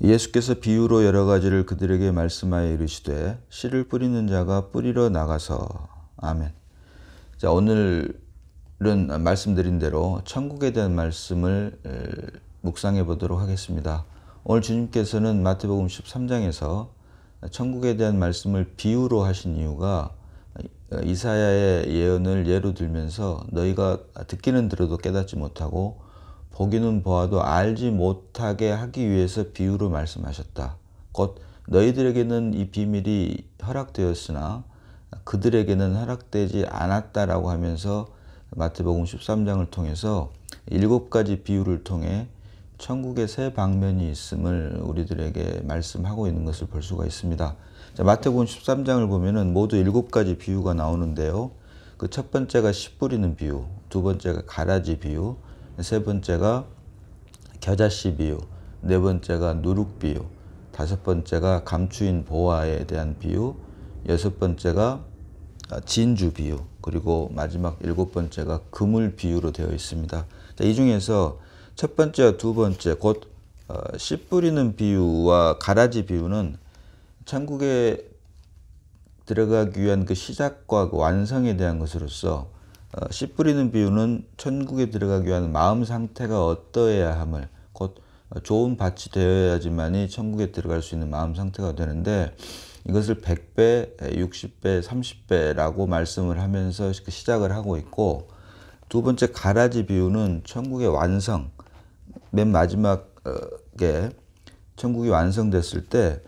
예수께서 비유로 여러 가지를 그들에게 말씀하여 이르시되 씨를 뿌리는 자가 뿌리러 나가서. 아멘. 자, 오늘은 말씀드린 대로 천국에 대한 말씀을 묵상해 보도록 하겠습니다. 오늘 주님께서는 마태복음 13장에서 천국에 대한 말씀을 비유로 하신 이유가 이사야의 예언을 예로 들면서 너희가 듣기는 들어도 깨닫지 못하고 보기는 보아도 알지 못하게 하기 위해서 비유로 말씀하셨다. 곧 너희들에게는 이 비밀이 허락되었으나 그들에게는 허락되지 않았다라고 하면서 마태복음 13장을 통해서 7가지 비유를 통해 천국의 세 방면이 있음을 우리들에게 말씀하고 있는 것을 볼 수가 있습니다. 자, 마태복음 13장을 보면은 모두 7가지 비유가 나오는데요. 그 첫 번째가 씨 뿌리는 비유, 두 번째가 가라지 비유, 세 번째가 겨자씨 비유, 네 번째가 누룩 비유, 다섯 번째가 감추인 보화에 대한 비유, 여섯 번째가 진주 비유, 그리고 마지막 7번째가 그물 비유로 되어 있습니다. 자, 이 중에서 첫 번째와 두 번째, 곧 씨 뿌리는 비유와 가라지 비유는 천국에 들어가기 위한 그 시작과 그 완성에 대한 것으로서 씨 뿌리는 비유는 천국에 들어가기 위한 마음 상태가 어떠해야 함을, 곧 좋은 밭이 되어야지만이 천국에 들어갈 수 있는 마음 상태가 되는데 이것을 100배, 60배, 30배라고 말씀을 하면서 시작을 하고 있고, 두 번째 가라지 비유는 천국의 완성, 맨 마지막에 천국이 완성됐을 때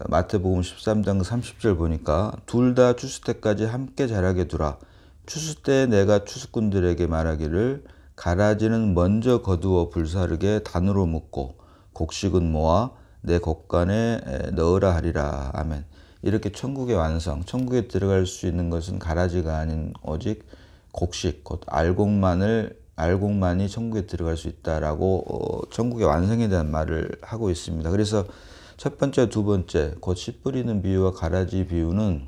마태복음 13장 30절 보니까 둘 다 추수 때까지 함께 자라게 두라. 추수 때 내가 추수꾼들에게 말하기를 가라지는 먼저 거두어 불사르게 단으로 묶고 곡식은 모아 내 곡간에 넣으라 하리라. 아멘. 이렇게 천국의 완성, 천국에 들어갈 수 있는 것은 가라지가 아닌 오직 곡식, 곧 알곡만이 천국에 들어갈 수 있다라고 천국의 완성에 대한 말을 하고 있습니다. 그래서 첫 번째, 두 번째, 곧 씨 뿌리는 비유와 가라지 비유는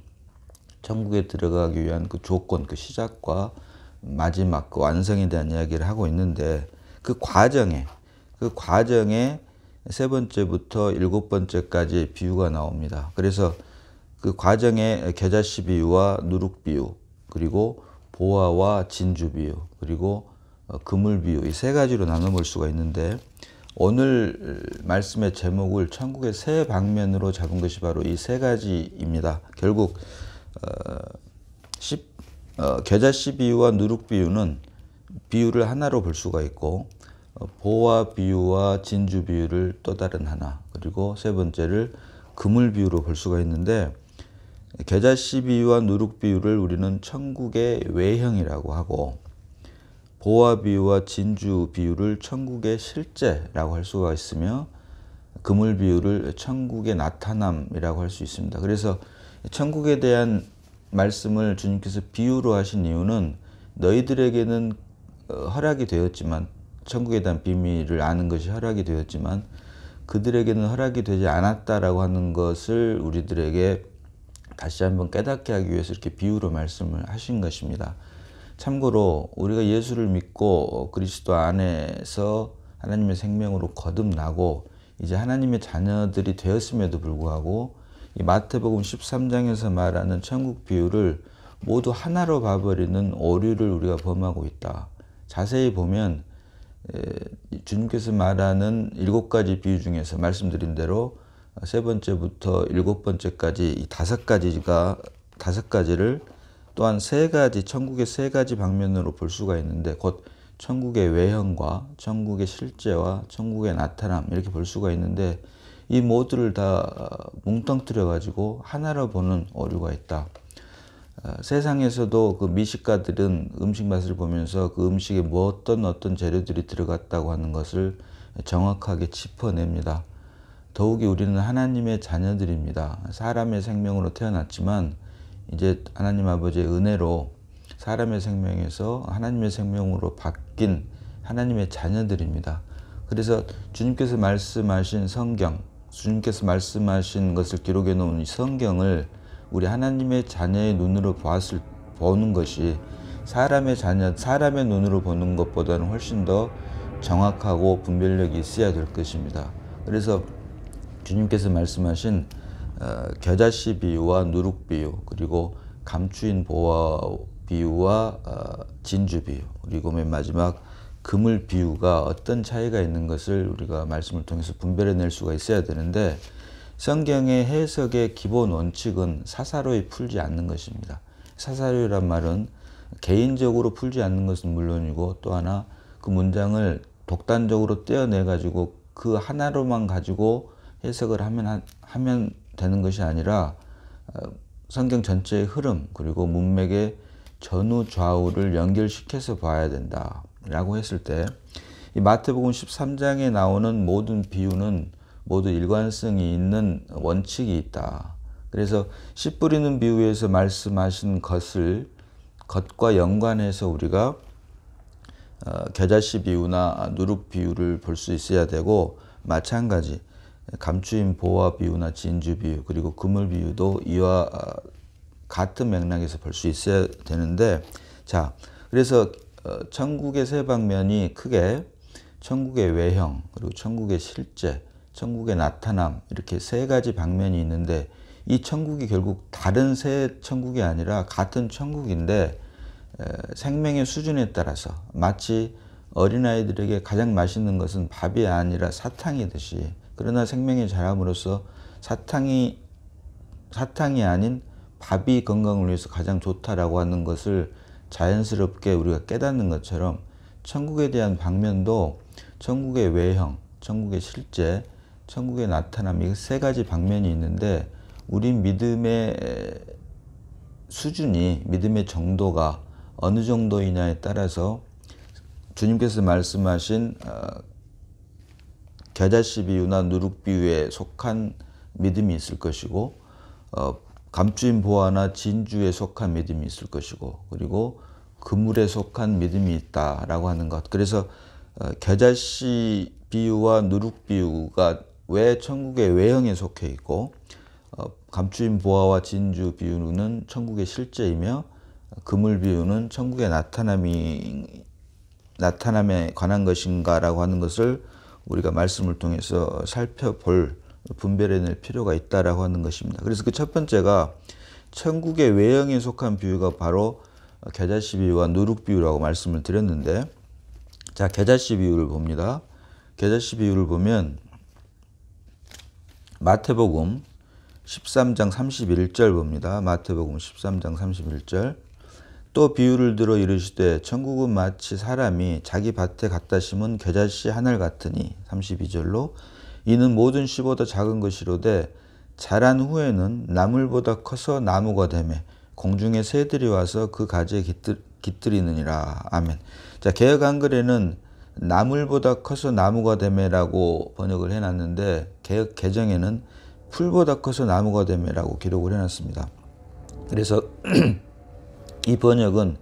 천국에 들어가기 위한 그 조건, 그 시작과 마지막 그 완성에 대한 이야기를 하고 있는데 그 과정에 세 번째부터 7번째까지 비유가 나옵니다. 그래서 그 과정에 겨자씨 비유와 누룩 비유, 그리고 보화와 진주 비유, 그리고 그물 비유, 이 세 가지로 나눠볼 수가 있는데 오늘 말씀의 제목을 천국의 세 방면으로 잡은 것이 바로 이 세 가지입니다. 결국 겨자씨 비유와 누룩 비유는 비유를 하나로 볼 수가 있고, 보화 비유와 진주 비유를 또 다른 하나, 그리고 세 번째를 그물 비유로 볼 수가 있는데, 겨자씨 비유와 누룩 비유를 우리는 천국의 외형이라고 하고, 보화 비유와 진주 비유를 천국의 실제라고 할 수가 있으며, 그물 비유를 천국의 나타남이라고 할 수 있습니다. 그래서 천국에 대한 말씀을 주님께서 비유로 하신 이유는 너희들에게는 허락이 되었지만, 천국에 대한 비밀을 아는 것이 허락이 되었지만 그들에게는 허락이 되지 않았다라고 하는 것을 우리들에게 다시 한번 깨닫게 하기 위해서 이렇게 비유로 말씀을 하신 것입니다. 참고로 우리가 예수를 믿고 그리스도 안에서 하나님의 생명으로 거듭나고 이제 하나님의 자녀들이 되었음에도 불구하고 이 마태복음 13장에서 말하는 천국 비유를 모두 하나로 봐버리는 오류를 우리가 범하고 있다. 자세히 보면 주님께서 말하는 7가지 비유 중에서 말씀드린 대로 세 번째부터 7번째까지 이 5가지를 또한 천국의 세 가지 방면으로 볼 수가 있는데, 곧 천국의 외형과 천국의 실제와 천국의 나타남, 이렇게 볼 수가 있는데 이 모두를 다 뭉뚱그려 가지고 하나로 보는 오류가 있다. 세상에서도 그 미식가들은 음식 맛을 보면서 그 음식에 어떤 재료들이 들어갔다고 하는 것을 정확하게 짚어냅니다. 더욱이 우리는 하나님의 자녀들입니다. 사람의 생명으로 태어났지만 이제 하나님 아버지의 은혜로 사람의 생명에서 하나님의 생명으로 바뀐 하나님의 자녀들입니다. 그래서 주님께서 말씀하신 성경, 주님께서 말씀하신 것을 기록해 놓은 이 성경을 우리 하나님의 자녀의 눈으로 보는 것이 사람의 눈으로 보는 것보다는 훨씬 더 정확하고 분별력이 있어야 될 것입니다. 그래서 주님께서 말씀하신 겨자씨 비유와 누룩 비유, 그리고 감추인 보화 비유와 진주 비유, 그리고 맨 마지막 그물 비유가 어떤 차이가 있는 것을 우리가 말씀을 통해서 분별해낼 수가 있어야 되는데, 성경의 해석의 기본 원칙은 사사로이 풀지 않는 것입니다. 사사로이란 말은 개인적으로 풀지 않는 것은 물론이고, 또 하나 그 문장을 독단적으로 떼어내 가지고 그 하나로만 가지고 해석을 하면 되는 것이 아니라 성경 전체의 흐름, 그리고 문맥의 전후 좌우를 연결시켜서 봐야 된다라고 했을 때, 이 마태복음 13장에 나오는 모든 비유는 모두 일관성이 있는 원칙이 있다. 그래서 씨 뿌리는 비유에서 말씀하신 것과 연관해서 우리가 겨자씨 비유나 누룩 비유를 볼 수 있어야 되고, 마찬가지 감추인 보화 비유나 진주 비유, 그리고 그물 비유도 이와 같은 맥락에서 볼 수 있어야 되는데, 자, 그래서 천국의 세 방면이 크게 천국의 외형, 그리고 천국의 실제, 천국의 나타남, 이렇게 세 가지 방면이 있는데, 이 천국이 결국 다른 새 천국이 아니라 같은 천국인데, 생명의 수준에 따라서 마치 어린아이들에게 가장 맛있는 것은 밥이 아니라 사탕이듯이, 그러나 생명이 자람으로써 사탕이 아닌 밥이 건강을 위해서 가장 좋다라고 하는 것을 자연스럽게 우리가 깨닫는 것처럼, 천국에 대한 방면도 천국의 외형, 천국의 실제, 천국의 나타남, 이 세 가지 방면이 있는데, 우리 믿음의 수준이, 믿음의 정도가 어느 정도이냐에 따라서 주님께서 말씀하신 겨자씨 비유나 누룩 비유에 속한 믿음이 있을 것이고, 감추인 보화나 진주에 속한 믿음이 있을 것이고, 그리고 그물에 속한 믿음이 있다라고 하는 것. 그래서 겨자씨 비유와 누룩 비유가 왜 천국의 외형에 속해 있고, 감추인 보화와 진주 비유는 천국의 실제이며, 그물 비유는 천국의 나타남에 관한 것인가라고 하는 것을 우리가 말씀을 통해서 살펴볼, 분별해낼 필요가 있다라고 하는 것입니다. 그래서 그 첫 번째가 천국의 외형에 속한 비유가 바로 겨자씨 비유와 누룩 비유라고 말씀을 드렸는데, 자, 겨자씨 비유를 봅니다. 겨자씨 비유를 보면 마태복음 13장 31절 봅니다. 마태복음 13장 31절. 또 비유를 들어 이르시되 천국은 마치 사람이 자기 밭에 갖다 심은 겨자씨 하늘 같으니, 32절로 이는 모든 씨보다 작은 것이로되 자란 후에는 나물보다 커서 나무가 되매 공중의 새들이 와서 그 가지에 깃들이느니라. 아멘. 자, 개역 한글에는 나물보다 커서 나무가 되매라고 번역을 해놨는데, 개역 개정에는 풀보다 커서 나무가 되매라고 기록을 해놨습니다. 그래서 이 번역은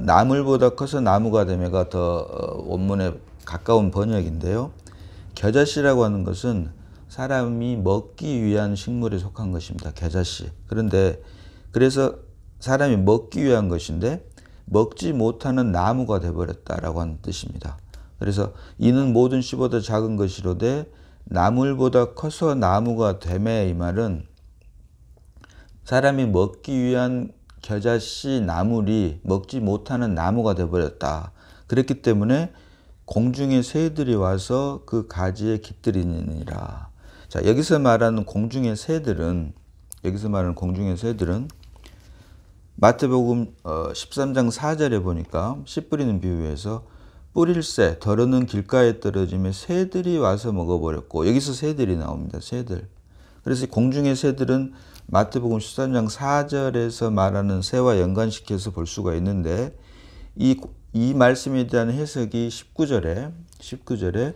나물보다 커서 나무가 되매가 더 원문에 가까운 번역인데요. 겨자씨라고 하는 것은 사람이 먹기 위한 식물에 속한 것입니다. 겨자씨. 그래서 사람이 먹기 위한 것인데 먹지 못하는 나무가 되어버렸다라고 하는 뜻입니다. 그래서 이는 모든 씨보다 작은 것이로되 나물보다 커서 나무가 되매, 이 말은 사람이 먹기 위한 겨자씨 나물이 먹지 못하는 나무가 되어버렸다. 그렇기 때문에 공중의 새들이 와서 그 가지에 깃들이느니라. 자, 여기서 말하는 공중의 새들은 마태복음 13장 4절에 보니까 씨 뿌리는 비유에서 뿌릴 새, 덜어는 길가에 떨어지며 새들이 와서 먹어버렸고, 여기서 새들이 나옵니다. 새들. 그래서 공중의 새들은 마태복음 13장 4절에서 말하는 새와 연관시켜서 볼 수가 있는데, 이 말씀에 대한 해석이 19절에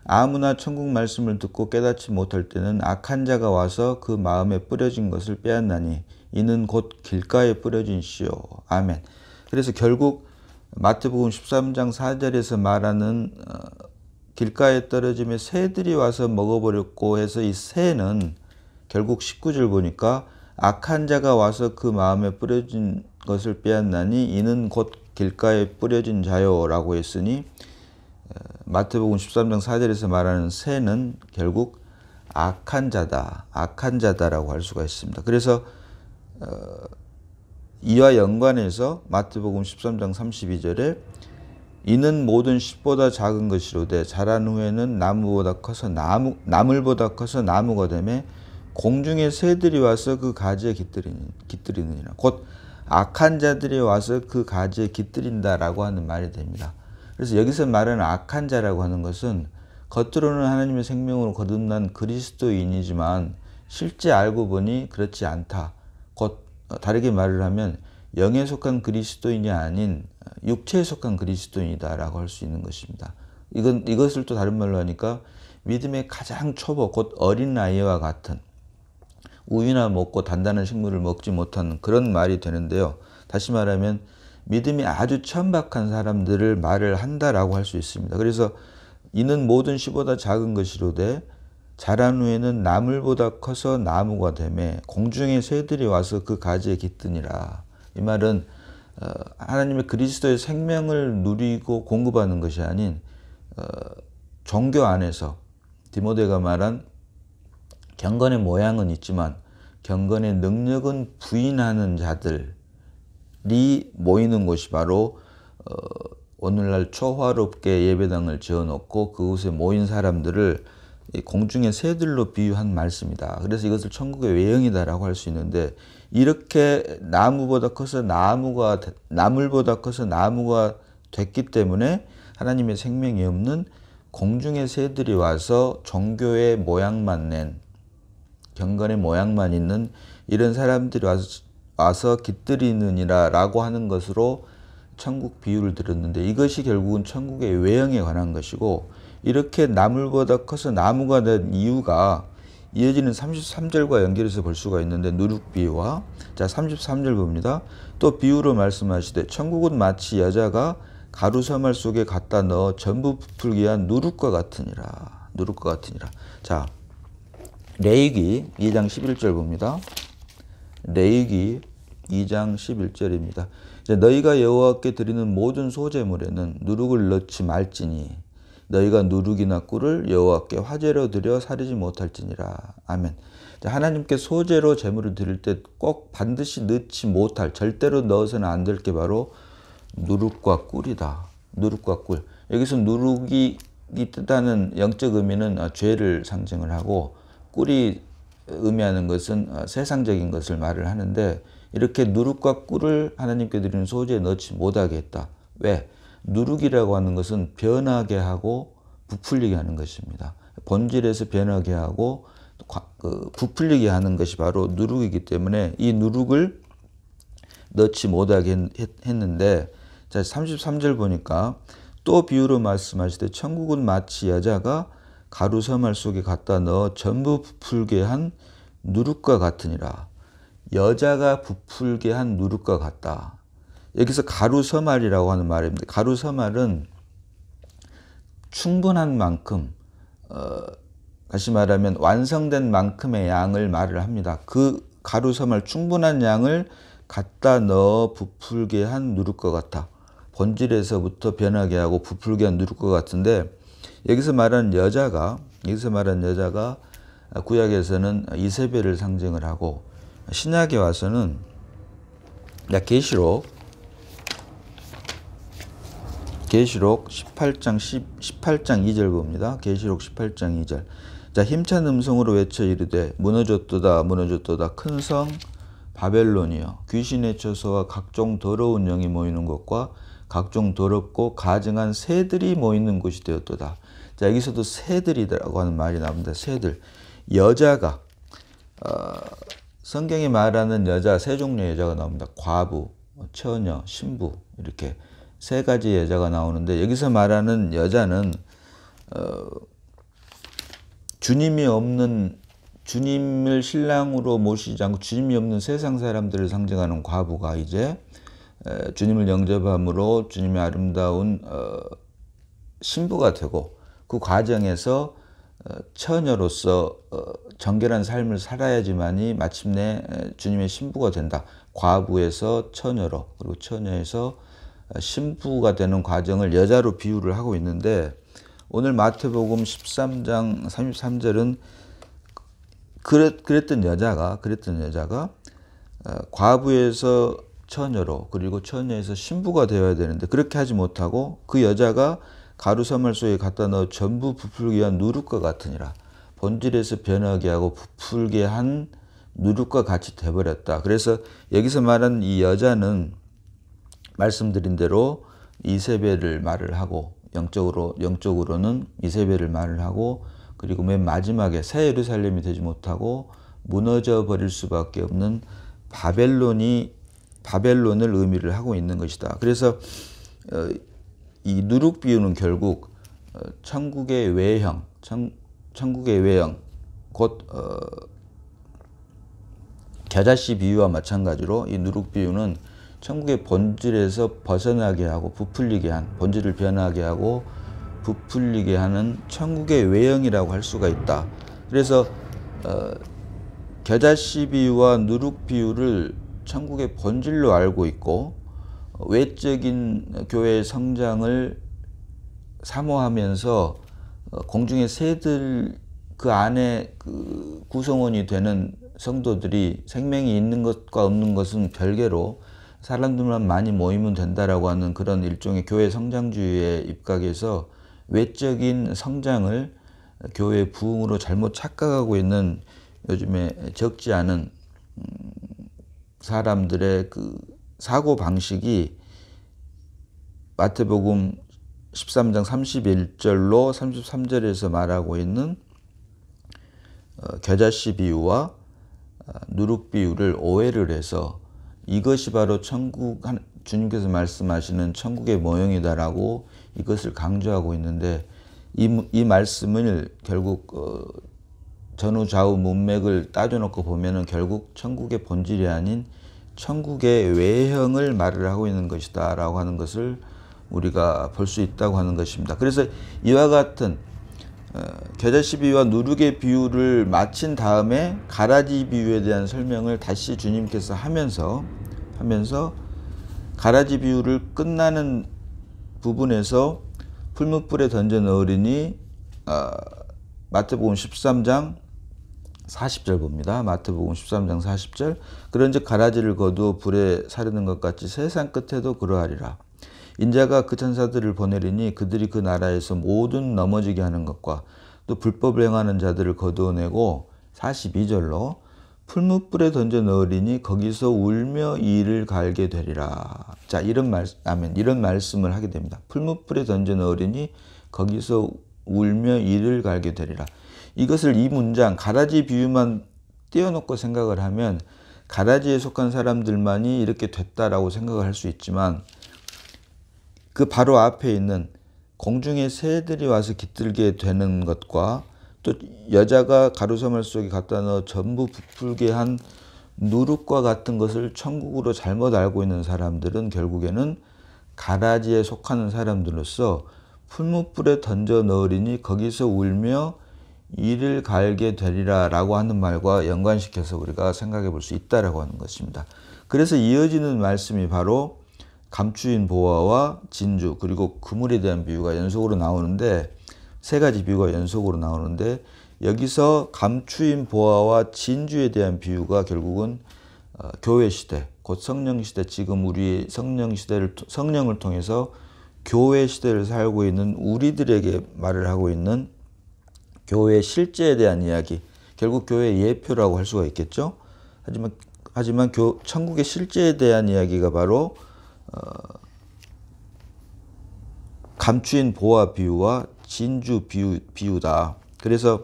아무나 천국 말씀을 듣고 깨닫지 못할 때는 악한 자가 와서 그 마음에 뿌려진 것을 빼앗나니 이는 곧 길가에 뿌려진 씨요. 아멘. 그래서 결국 마태복음 13장 4절에서 말하는 길가에 떨어지며 새들이 와서 먹어버렸고 해서, 이 새는 결국 19절 보니까 악한 자가 와서 그 마음에 뿌려진 것을 빼앗나니 이는 곧 길가에 뿌려진 자요 라고 했으니, 마태복음 13장 4절에서 말하는 새는 결국 악한 자다, 악한 자다라고 할 수가 있습니다. 그래서 이와 연관해서 마태복음 13장 32절에 이는 모든 씨보다 작은 것이로되 자란 후에는 나물보다 커서 나무가 되매 공중의 새들이 와서 그 가지에 깃들이느니라. 곧 악한 자들이 와서 그 가지에 깃들인다라고 하는 말이 됩니다. 그래서 여기서 말하는 악한 자라고 하는 것은 겉으로는 하나님의 생명으로 거듭난 그리스도인이지만 실제 알고 보니 그렇지 않다. 곧 다르게 말을 하면 영에 속한 그리스도인이 아닌 육체에 속한 그리스도인이다라고 할 수 있는 것입니다. 이것을 또 다른 말로 하니까 믿음의 가장 초보, 곧 어린 아이와 같은 우유나 먹고 단단한 식물을 먹지 못하는 그런 말이 되는데요. 다시 말하면 믿음이 아주 천박한 사람들을 말을 한다라고 할 수 있습니다. 그래서 이는 모든 씨보다 작은 것이로되 자란 후에는 나물보다 커서 나무가 되매 공중의 새들이 와서 그 가지에 깃드니라. 이 말은 하나님의 그리스도의 생명을 누리고 공급하는 것이 아닌 종교 안에서 디모데가 말한 경건의 모양은 있지만 경건의 능력은 부인하는 자들이 모이는 곳이 바로 오늘날 초화롭게 예배당을 지어놓고 그곳에 모인 사람들을 공중의 새들로 비유한 말씀이다. 그래서 이것을 천국의 외형이다라고 할 수 있는데 이렇게 나물보다 커서 나무가 됐기 때문에 하나님의 생명이 없는 공중의 새들이 와서 종교의 모양만 낸 경건의 모양만 있는 이런 사람들이 와서 깃들이느니라 라고 하는 것으로 천국 비유를 들었는데 이것이 결국은 천국의 외형에 관한 것이고 이렇게 나물보다 커서 나무가 된 이유가 이어지는 33절과 연결해서 볼 수가 있는데 누룩 비유와 자 33절 봅니다. 또 비유로 말씀하시되 천국은 마치 여자가 가루 서말 속에 갖다 넣어 전부 부풀게 한 누룩과 같으니라. 누룩과 같으니라. 자 레위기 2장 11절 봅니다. 레위기 2장 11절입니다. 너희가 여호와께 드리는 모든 소제물에는 누룩을 넣지 말지니 너희가 누룩이나 꿀을 여호와께 화제로 드려 사르지 못할지니라. 아멘. 하나님께 소제로 제물을 드릴 때 꼭 반드시 넣지 못할, 절대로 넣어서는 안 될 게 바로 누룩과 꿀이다. 누룩과 꿀. 여기서 누룩이 뜻하는 영적 의미는 죄를 상징을 하고 꿀이 의미하는 것은 세상적인 것을 말을 하는데 이렇게 누룩과 꿀을 하나님께 드리는 소제에 넣지 못하게 했다. 왜? 누룩이라고 하는 것은 변하게 하고 부풀리게 하는 것입니다. 본질에서 변하게 하고 부풀리게 하는 것이 바로 누룩이기 때문에 이 누룩을 넣지 못하게 했는데 자 33절 보니까 또 비유로 말씀하시되 천국은 마치 여자가 가루 서말 속에 갖다 넣어 전부 부풀게 한 누룩과 같으니라. 여자가 부풀게 한 누룩과 같다. 여기서 가루 서말이라고 하는 말입니다. 가루 서말은 충분한 만큼 다시 말하면 완성된 만큼의 양을 말을 합니다. 그 가루 서말 충분한 양을 갖다 넣어 부풀게 한 누룩과 같아. 본질에서부터 변하게 하고 부풀게 한 누룩과 같은데 여기서 말하는 여자가 구약에서는 이세벨을 상징을 하고 신약에 와서는 계시록 18장 2절 봅니다. 계시록 18장 2절. 자, 힘찬 음성으로 외쳐 이르되 무너졌도다 무너졌도다 큰 성 바벨론이여 귀신의 처소와 각종 더러운 영이 모이는 곳과 각종 더럽고 가증한 새들이 모이는 곳이 되었도다. 자, 여기서도 새들이라고 하는 말이 나옵니다. 새들. 여자가 성경이 말하는 여자 세 종류의 여자가 나옵니다. 과부, 처녀, 신부 이렇게 세 가지 여자가 나오는데 여기서 말하는 여자는 주님을 신랑으로 모시지 않고 주님이 없는 세상 사람들을 상징하는 과부가 이제 주님을 영접함으로 주님의 아름다운 신부가 되고 그 과정에서 처녀로서 정결한 삶을 살아야지만이 마침내 주님의 신부가 된다. 과부에서 처녀로 그리고 처녀에서 신부가 되는 과정을 여자로 비유를 하고 있는데 오늘 마태복음 13장 33절은 그랬던 여자가 과부에서 처녀로, 그리고 처녀에서 신부가 되어야 되는데 그렇게 하지 못하고 그 여자가 가루사말 속에 갖다 넣어 전부 부풀게 한 누룩과 같으니라. 본질에서 변하게 하고 부풀게 한 누룩과 같이 돼버렸다. 그래서 여기서 말한 이 여자는 말씀드린 대로 이세벨을 말을 하고, 영적으로는 이세벨을 말을 하고, 그리고 맨 마지막에 새 예루살렘이 되지 못하고 무너져 버릴 수밖에 없는 바벨론을 의미를 하고 있는 것이다. 그래서 이 누룩 비유는 결국 천국의 외형, 곧 겨자씨 비유와 마찬가지로 이 누룩 비유는 천국의 본질에서 벗어나게 하고 부풀리게 한, 본질을 변하게 하고 부풀리게 하는 천국의 외형이라고 할 수가 있다. 그래서 겨자씨 비유와 누룩 비유를 천국의 본질로 알고 있고, 외적인 교회의 성장을 사모하면서 공중의 새들 그 안에 그 구성원이 되는 성도들이 생명이 있는 것과 없는 것은 별개로 사람들만 많이 모이면 된다라고 하는 그런 일종의 교회 성장주의에 입각해서 외적인 성장을 교회의 부흥으로 잘못 착각하고 있는 요즘에 적지 않은 사람들의 그 사고 방식이 마태복음 13장 31절로 33절에서 말하고 있는 겨자씨 비유와 누룩 비유를 오해를 해서 이것이 바로 주님께서 말씀하시는 천국의 모형이다라고 이것을 강조하고 있는데, 이 말씀을 결국 전후 좌우 문맥을 따져놓고 보면은 결국 천국의 본질이 아닌 천국의 외형을 말을 하고 있는 것이다 라고 하는 것을 우리가 볼 수 있다고 하는 것입니다. 그래서 이와 같은 겨자씨 비유와 누룩의 비유를 마친 다음에 가라지 비유에 대한 설명을 다시 주님께서 하면서 가라지 비유를 끝나는 부분에서 풀무불에 던져 넣으리니, 마태복음 13장 40절 봅니다. 마태복음 13장 40절. 그런즉 가라지를 거두어 불에 사르는 것 같이 세상 끝에도 그러하리라. 인자가 그 천사들을 보내리니 그들이 그 나라에서 모든 넘어지게 하는 것과 또 불법을 행하는 자들을 거두어내고, 42절로 풀무불에 던져 넣으리니 거기서 울며 이를 갈게 되리라. 자, 이런 말씀을 하게 됩니다. 풀무불에 던져 넣으리니 거기서 울며 이를 갈게 되리라. 이것을 이 문장 가라지 비유만 띄워놓고 생각을 하면 가라지에 속한 사람들만이 이렇게 됐다라고 생각을 할 수 있지만, 그 바로 앞에 있는 공중의 새들이 와서 깃들게 되는 것과 또 여자가 가루사말 속에 갖다 넣어 전부 부풀게 한 누룩과 같은 것을 천국으로 잘못 알고 있는 사람들은 결국에는 가라지에 속하는 사람들로서 풀무불에 던져 넣으리니 거기서 울며 이를 갈게 되리라 라고 하는 말과 연관시켜서 우리가 생각해 볼 수 있다라고 하는 것입니다. 그래서 이어지는 말씀이 바로 감추인 보화와 진주, 그리고 그물에 대한 비유가 연속으로 나오는데, 세 가지 비유가 연속으로 나오는데, 여기서 감추인 보화와 진주에 대한 비유가 결국은 교회 시대, 곧 성령 시대, 지금 우리 성령을 통해서 교회 시대를 살고 있는 우리들에게 말을 하고 있는 교회 실제에 대한 이야기, 결국 교회 예표라고 할 수가 있겠죠. 하지만 천국의 실제에 대한 이야기가 바로 감추인 보화 비유와 진주 비유다. 그래서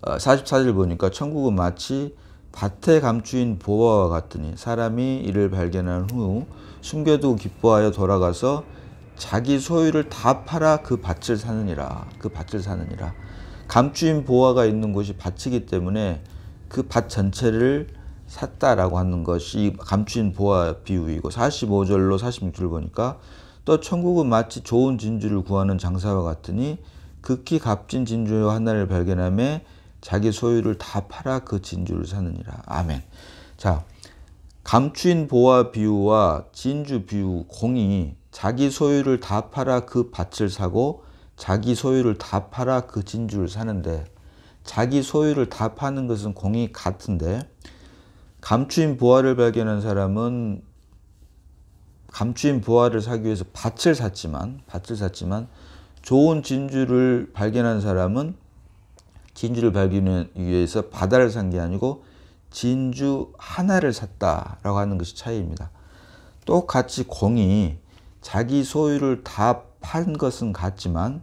44절 보니까 천국은 마치 밭에 감추인 보화와 같으니 사람이 이를 발견한 후 숨겨두고 기뻐하여 돌아가서 자기 소유를 다 팔아 그 밭을 사느니라. 감추인 보화가 있는 곳이 밭이기 때문에 그 밭 전체를 샀다라고 하는 것이 감추인 보화 비유이고, 45절로 46절 보니까 또 천국은 마치 좋은 진주를 구하는 장사와 같으니 극히 값진 진주 하나를 발견하며 자기 소유를 다 팔아 그 진주를 사느니라. 아멘. 자, 감추인 보화 비유와 진주 비유 공이 자기 소유를 다 팔아 그 밭을 사고 자기 소유를 다 팔아 그 진주를 사는데, 자기 소유를 다 파는 것은 공이 같은데, 감추인 보화를 발견한 사람은 감추인 보화를 사기 위해서 밭을 샀지만 좋은 진주를 발견한 사람은 진주를 발견하기 위해서 바다를 산 게 아니고 진주 하나를 샀다라고 하는 것이 차이입니다. 똑같이 공이 자기 소유를 다 판 것은 같지만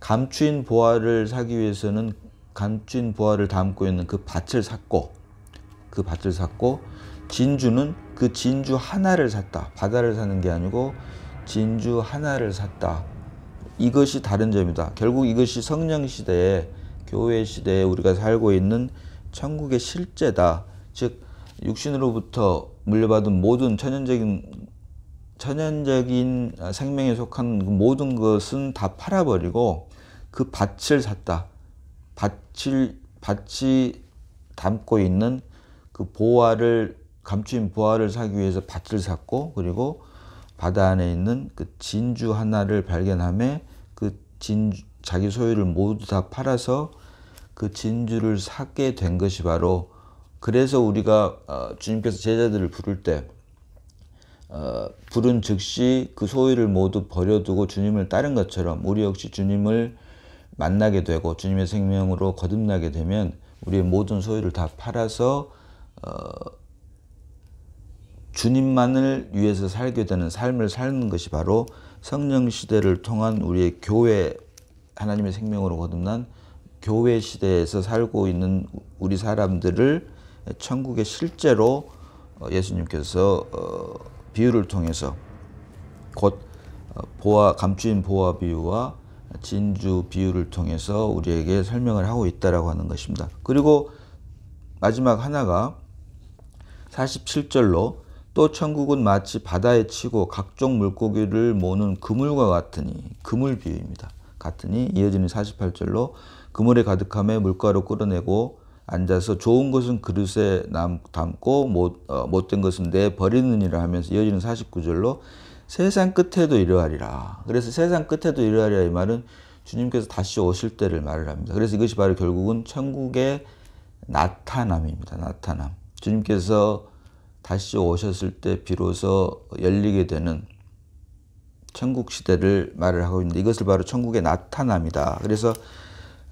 감추인 보화를 사기 위해서는 감추인 보화를 담고 있는 그 밭을 샀고 진주는 그 진주 하나를 샀다. 바다를 사는 게 아니고 진주 하나를 샀다. 이것이 다른 점이다. 결국 이것이 성령 시대에, 교회 시대에 우리가 살고 있는 천국의 실제다. 즉 육신으로부터 물려받은 모든 천연적인 생명에 속한 모든 것은 다 팔아버리고 그 밭을 샀다. 밭이 담고 있는 그 보화를, 감추인 보화를 사기 위해서 밭을 샀고, 그리고 바다 안에 있는 그 진주 하나를 발견함에 그 자기 소유를 모두 다 팔아서 그 진주를 사게 된 것이 바로, 그래서 우리가 주님께서 제자들을 부를 때 부른 즉시 그 소유를 모두 버려두고 주님을 따른 것처럼 우리 역시 주님을 만나게 되고 주님의 생명으로 거듭나게 되면 우리의 모든 소유를 다 팔아서 주님만을 위해서 살게 되는 삶을 사는 것이 바로 성령 시대를 통한 우리의 교회, 하나님의 생명으로 거듭난 교회 시대에서 살고 있는 우리 사람들을 천국의 실제로 예수님께서 비유를 통해서 곧 감추인 보화 비유와 진주 비유를 통해서 우리에게 설명을 하고 있다라고 하는 것입니다. 그리고 마지막 하나가 47절로 또 천국은 마치 바다에 치고 각종 물고기를 모는 그물과 같으니, 그물 비유입니다. 같으니 이어지는 48절로 그물에 가득함에 물가로 끌어내고 앉아서 좋은 것은 그릇에 담고 못된 것은 내버리느니라 하면서 이어지는 49절로 세상 끝에도 이러하리라. 그래서 세상 끝에도 이러하리라, 이 말은 주님께서 다시 오실 때를 말을 합니다. 그래서 이것이 바로 결국은 천국의 나타남입니다. 나타남. 주님께서 다시 오셨을 때 비로소 열리게 되는 천국 시대를 말을 하고 있는데, 이것을 바로 천국의 나타남이다. 그래서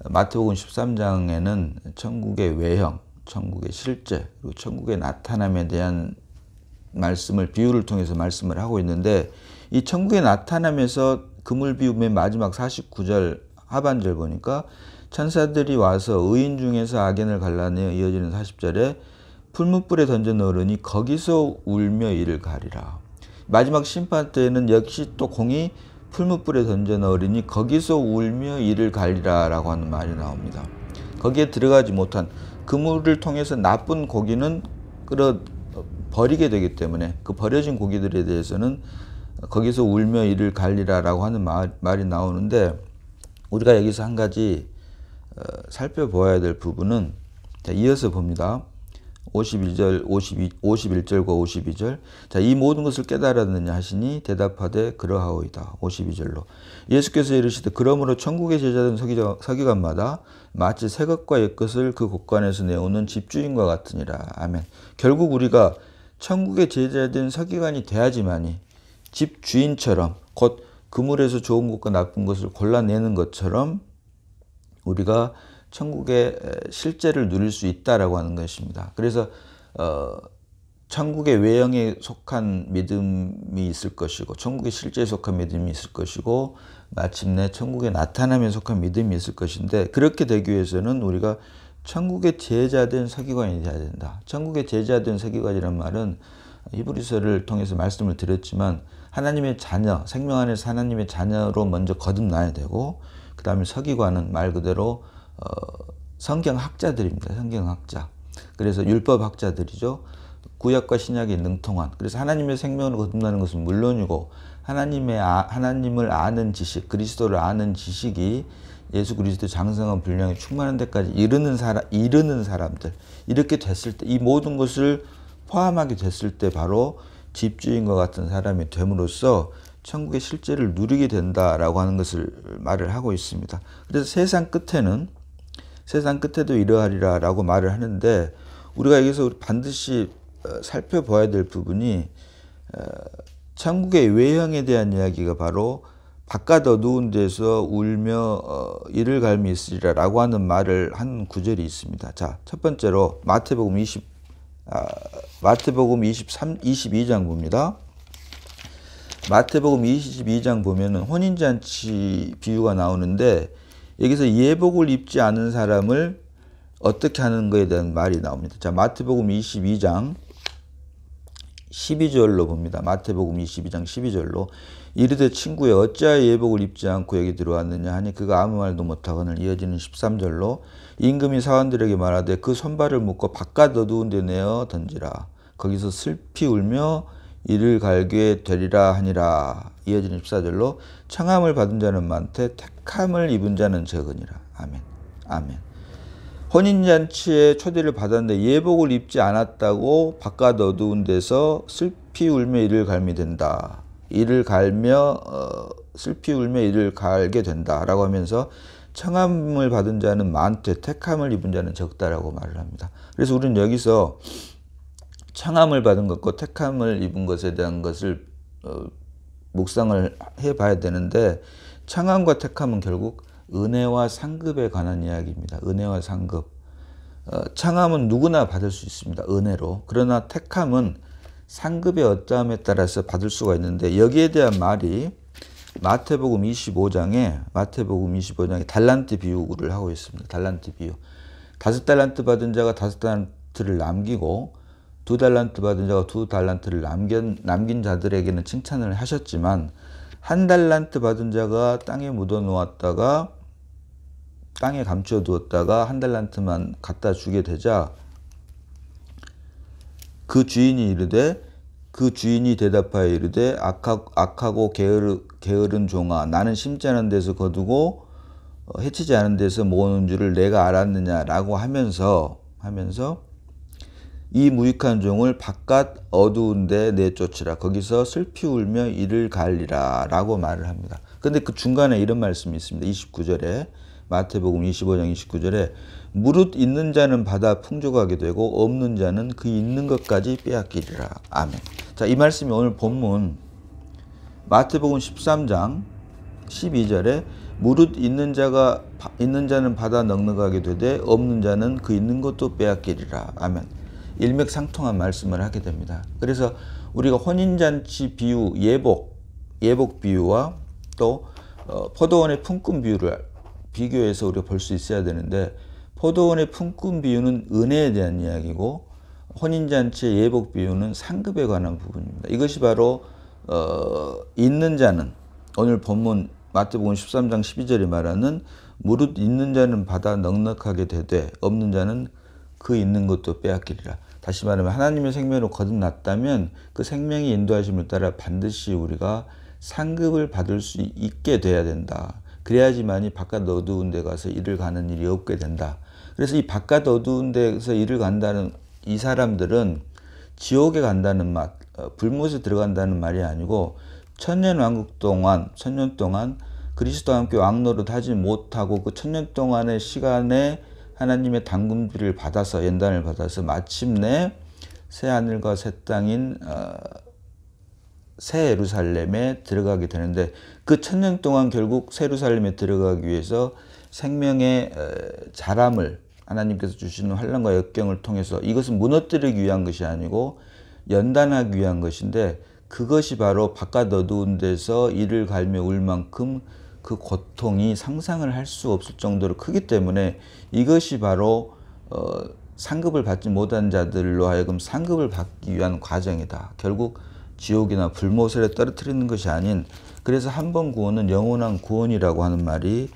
마태복음 13장에는 천국의 외형, 천국의 실제, 그리고 천국의 나타남에 대한 말씀을, 비유를 통해서 말씀을 하고 있는데, 이 천국의 나타남에서 그물 비유 맨 마지막 49절 하반절 보니까 천사들이 와서 의인 중에서 악인을 갈라내어 이어지는 40절에 풀무불에 던져 넣으니 거기서 울며 이를 가리라. 마지막 심판 때에는 역시 또 공이 풀무불에 던져 넣으니 거기서 울며 이를 가리라 라고 하는 말이 나옵니다. 거기에 들어가지 못한 그물을 통해서 나쁜 고기는 버리게 되기 때문에 그 버려진 고기들에 대해서는 거기서 울며 이를 갈리라 라고 하는 말이 나오는데, 우리가 여기서 한 가지 살펴보아야 될 부분은, 이어서 봅니다. 51절과 52절. 자, 이 모든 것을 깨달았느냐 하시니 대답하되 그러하오이다. 52절로 예수께서 이르시되 그러므로 천국의 제자된 서기관마다 마치 새 것과 옛 것을 그 곳간에서 내오는 집주인과 같으니라. 아멘. 결국 우리가 천국의 제자된 서기관이 돼야지만이 집주인처럼, 곧 그물에서 좋은 것과 나쁜 것을 골라내는 것처럼 우리가 천국의 실제를 누릴 수 있다라고 하는 것입니다. 그래서 천국의 외형에 속한 믿음이 있을 것이고, 천국의 실제에 속한 믿음이 있을 것이고, 마침내 천국의 나타남에 속한 믿음이 있을 것인데, 그렇게 되기 위해서는 우리가 천국의 제자된 서기관이 되어야 된다. 천국의 제자된 서기관이란 말은 히브리서를 통해서 말씀을 드렸지만 하나님의 자녀, 생명 안에서 하나님의 자녀로 먼저 거듭나야 되고, 그 다음에 서기관은 말 그대로 성경학자들입니다. 성경학자. 그래서 율법학자들이죠. 구약과 신약이 능통한. 그래서 하나님의 생명으로 거듭나는 것은 물론이고, 하나님을 아는 지식, 그리스도를 아는 지식이 예수 그리스도 장성한 분량에 충만한 데까지 이르는 사람들. 이렇게 됐을 때, 이 모든 것을 포함하게 됐을 때 바로 집주인과 같은 사람이 됨으로써 천국의 실제를 누리게 된다라고 하는 것을 말을 하고 있습니다. 그래서 세상 끝에는 세상 끝에도 이러하리라 라고 말을 하는데, 우리가 여기서 반드시 살펴봐야 될 부분이 천국의 외형에 대한 이야기가 바로 바깥 어두운 데서 울며 이를 갈미 있으리라 라고 하는 말을 한 구절이 있습니다. 자, 첫 번째로 마태복음 22장 봅니다. 마태복음 22장 보면은 혼인잔치 비유가 나오는데, 여기서 예복을 입지 않은 사람을 어떻게 하는 거에 대한 말이 나옵니다. 자, 마태복음 22장 12절로 봅니다. 마태복음 22장 12절로 이르되 친구여 어찌하여 예복을 입지 않고 여기 들어왔느냐 하니 그가 아무 말도 못하거늘 이어지는 13절로 임금이 사원들에게 말하되 그 손발을 묶어 바깥 어두운 데 내어 던지라. 거기서 슬피 울며 이를 갈게 되리라 하니라. 이어지는 14절로 청함을 받은 자는 많되 택함을 입은 자는 적으니라. 아멘. 아멘. 혼인잔치에 초대를 받았는데 예복을 입지 않았다고 바깥 어두운 데서 슬피 울며 이를 갈미 된다. 이를 갈며 슬피 울며 이를 갈게 된다라고 하면서 청함을 받은 자는 많되 택함을 입은 자는 적다라고 말을 합니다. 그래서 우리는 여기서 청함을 받은 것과 택함을 입은 것에 대한 것을 묵상을 해봐야 되는데, 청함과 택함은 결국 은혜와 상급에 관한 이야기입니다. 은혜와 상급. 청함은 누구나 받을 수 있습니다. 은혜로. 그러나 택함은 상급의 어떠함에 따라서 받을 수가 있는데, 여기에 대한 말이 마태복음 25장에 달란트 비유를 하고 있습니다. 달란트 비유. 5달란트 받은 자가 5달란트를 남기고 2달란트 받은 자가 2달란트를 남긴 자들에게는 칭찬을 하셨지만, 1달란트 받은 자가 땅에 묻어 놓았다가 땅에 감춰 두었다가 1달란트만 갖다 주게 되자 그 주인이 대답하여 이르되 악하고 게으른 종아 나는 심지 않은 데서 거두고 해치지 않은 데서 모으는 줄을 내가 알았느냐라고 하면서 이 무익한 종을 바깥 어두운 데 내쫓으라. 거기서 슬피 울며 이를 갈리라 라고 말을 합니다. 근데 그 중간에 이런 말씀이 있습니다. 29절에 마태복음 25장 29절에 무릇 있는 자는 받아 풍족하게 되고 없는 자는 그 있는 것까지 빼앗기리라. 아멘. 자, 이 말씀이 오늘 본문 마태복음 13장 12절에 무릇 있는 자는 받아 넉넉하게 되되 없는 자는 그 있는 것도 빼앗기리라. 아멘. 일맥상통한 말씀을 하게 됩니다. 그래서 우리가 혼인잔치 비유, 예복 비유와 또 포도원의 품꾼 비유를 비교해서 우리가 볼 수 있어야 되는데, 포도원의 품꾼 비유는 은혜에 대한 이야기고 혼인잔치의 예복 비유는 상급에 관한 부분입니다. 이것이 바로 있는 자는, 오늘 본문 마태복음 13장 12절에 말하는 무릇 있는 자는 받아 넉넉하게 되되 없는 자는 그 있는 것도 빼앗기리라. 다시 말하면 하나님의 생명으로 거듭났다면 그 생명의 인도하심을 따라 반드시 우리가 상급을 받을 수 있게 돼야 된다. 그래야지만이 바깥 어두운 데 가서 일을 가는 일이 없게 된다. 그래서 이 바깥 어두운 데서 일을 간다는 이 사람들은 지옥에 간다는 말, 불못에 들어간다는 말이 아니고 천년 동안 그리스도와 함께 왕노릇 하지 못하고 그 천년 동안의 시간에 하나님의 당금들을 받아서, 연단을 받아서 마침내 새 하늘과 새 땅인 새 예루살렘에 들어가게 되는데, 그 천년 동안 결국 새 예루살렘에 들어가기 위해서 생명의 자람을 하나님께서 주시는 환난과 역경을 통해서, 이것은 무너뜨리기 위한 것이 아니고 연단하기 위한 것인데, 그것이 바로 바깥 어두운 데서 이를 갈며 울 만큼 그 고통이 상상을 할 수 없을 정도로 크기 때문에 이것이 바로 상급을 받지 못한 자들로 하여금 상급을 받기 위한 과정이다. 결국 지옥이나 불못에 떨어뜨리는 것이 아닌, 그래서 한 번 구원은 영원한 구원이라고 하는 말이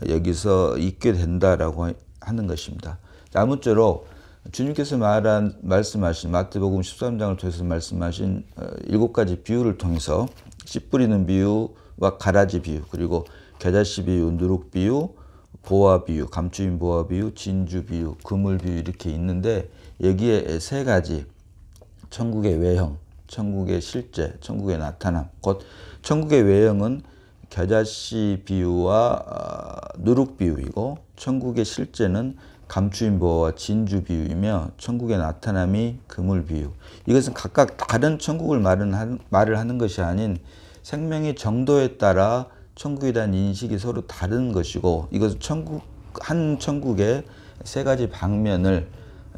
여기서 있게 된다라고 하는 것입니다. 아무쪼록 주님께서 말씀하신 마태복음 13장을 통해서 말씀하신 7가지 비유를 통해서 씨 뿌리는 비유와 가라지 비유, 그리고 겨자씨 비유, 누룩 비유, 보화 비유, 감추인 보화 비유, 진주 비유, 그물 비유 이렇게 있는데, 여기에 3가지 천국의 외형, 천국의 실제, 천국의 나타남, 곧 천국의 외형은 겨자씨 비유와 누룩 비유이고 천국의 실제는 감추인보와 진주 비유이며 천국의 나타남이 그물 비유. 이것은 각각 다른 천국을 말을 하는 것이 아닌 생명의 정도에 따라 천국에 대한 인식이 서로 다른 것이고, 이것은 한 천국의 세 가지 방면을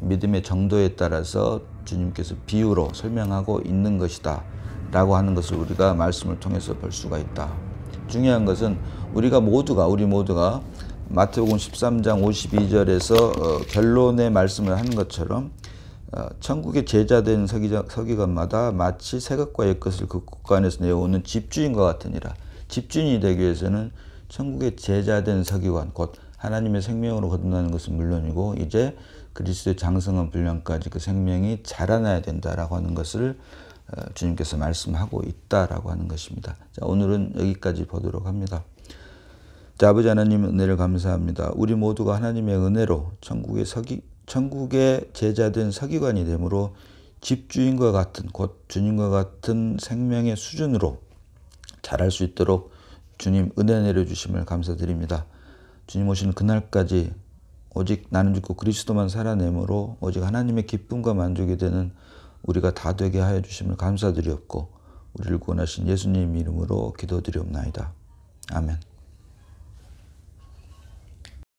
믿음의 정도에 따라서 주님께서 비유로 설명하고 있는 것이다 라고 하는 것을 우리가 말씀을 통해서 볼 수가 있다. 중요한 것은 우리 모두가 마태복음 13장 52절에서 결론의 말씀을 하는 것처럼 천국의 제자된 서기관마다 마치 새 것과 옛 것을 그 국간에서 내어오는 집주인과 같으니라. 집주인이 되기 위해서는 천국의 제자된 서기관, 곧 하나님의 생명으로 거듭나는 것은 물론이고 이제 그리스도의 장성한 분량까지 그 생명이 자라나야 된다라고 하는 것을 주님께서 말씀하고 있다라고 하는 것입니다. 자, 오늘은 여기까지 보도록 합니다. 자, 아버지 하나님 은혜를 감사합니다. 우리 모두가 하나님의 은혜로 천국의 제자된 서기관이 되므로 집주인과 같은, 곧 주님과 같은 생명의 수준으로 자랄 수 있도록 주님 은혜 내려주심을 감사드립니다. 주님 오시는 그날까지 오직 나는 죽고 그리스도만 살아내므로 오직 하나님의 기쁨과 만족이 되는 우리가 다 되게 하여 주심을 감사드리옵고 우리를 구원하신 예수님 이름으로 기도드리옵나이다. 아멘.